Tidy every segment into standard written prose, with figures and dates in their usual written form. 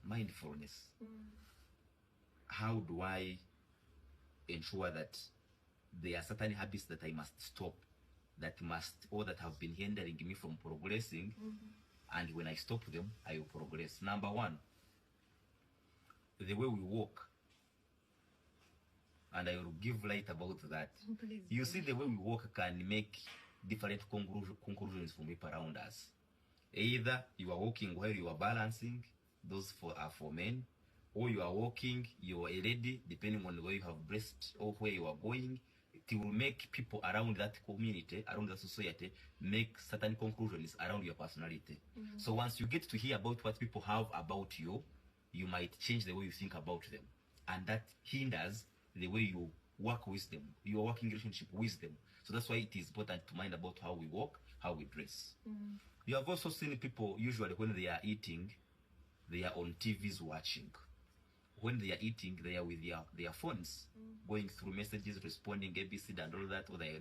mindfulness. How do I ensure that there are certain habits that I must stop, that must, or that have been hindering me from progressing, and when I stop them, I will progress? Number one, the way we walk, and I will give light about that. Please, you see, the way we walk can make different conclusions from people around us. Either you are walking while you are balancing, those are for men, or you are walking, you are a lady, depending on where you have breast or where you are going. It will make people around that community, around the society, make certain conclusions around your personality. So once you get to hear about what people have about you, you might change the way you think about them. And that hinders the way you work with them, your working relationship with them. So that's why it is important to mind about how we walk, how we dress. You have also seen people, usually when they are eating, they are on TVs watching. When they are eating, they are with their phones, going through messages, responding, ABC, and all that. Or they,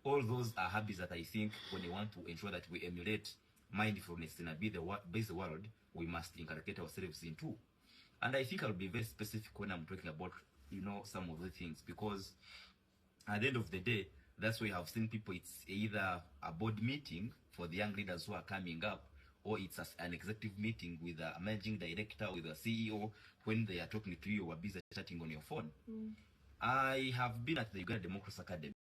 all those are habits that I think when you want to ensure that we emulate mindfulness in a busy world, we must inculcate ourselves into. And I think I'll be very specific when I'm talking about, some of the things, because at the end of the day, that's why you have seen people, it's either a board meeting for the young leaders who are coming up, or it's an executive meeting with a managing director, with a CEO. When they are talking to you, you are busy chatting on your phone. I have been at the Uganda Democracy Academy.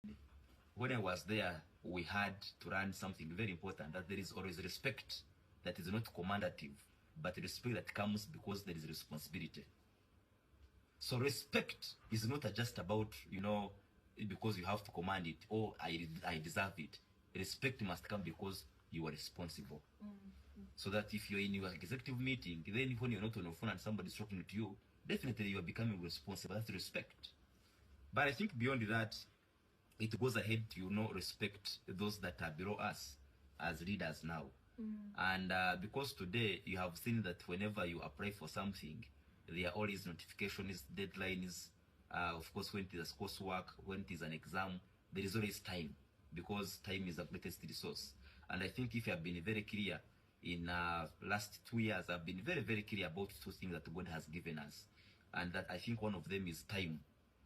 When I was there, we had to learn something very important, that there is always respect that is not commandative, but respect that comes because there is responsibility. So respect is not just about, because you have to command it, or I deserve it. Respect must come because you are responsible. So that if you're in your executive meeting, then when you're not on your phone and somebody's talking to you, definitely you are becoming responsible. That's respect. But I think beyond that, it goes ahead to, respect those that are below us as leaders now. And because today you have seen that whenever you apply for something, there are always notifications, deadlines. Of course, when it is coursework, when it is an exam, there is always time, because time is the greatest resource. And I think if you have been very clear in last 2 years, I've been very, very clear about 2 things that God has given us. And that I think one of them is time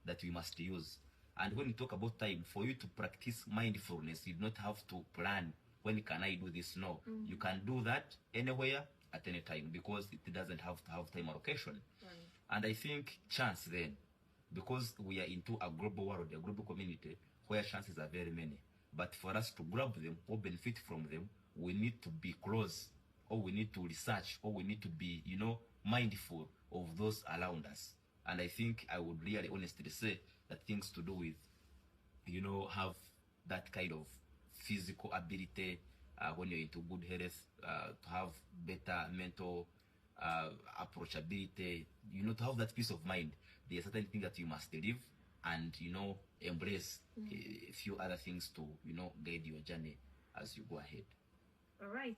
that we must use. And when you talk about time, for you to practice mindfulness, you do not have to plan, when can I do this? No. You can do that anywhere, at any time, because it doesn't have to have time allocation. And I think chance then, because we are into a global world, a global community, where chances are very many. But for us to grab them or benefit from them, we need to be close, or we need to research, or we need to be, mindful of those around us. And I think I would really honestly say that things to do with, have that kind of physical ability, when you're into good health, to have better mental approachability, to have that peace of mind. There are certain things that you must live and, embrace a few other things to, guide your journey as you go ahead. All right.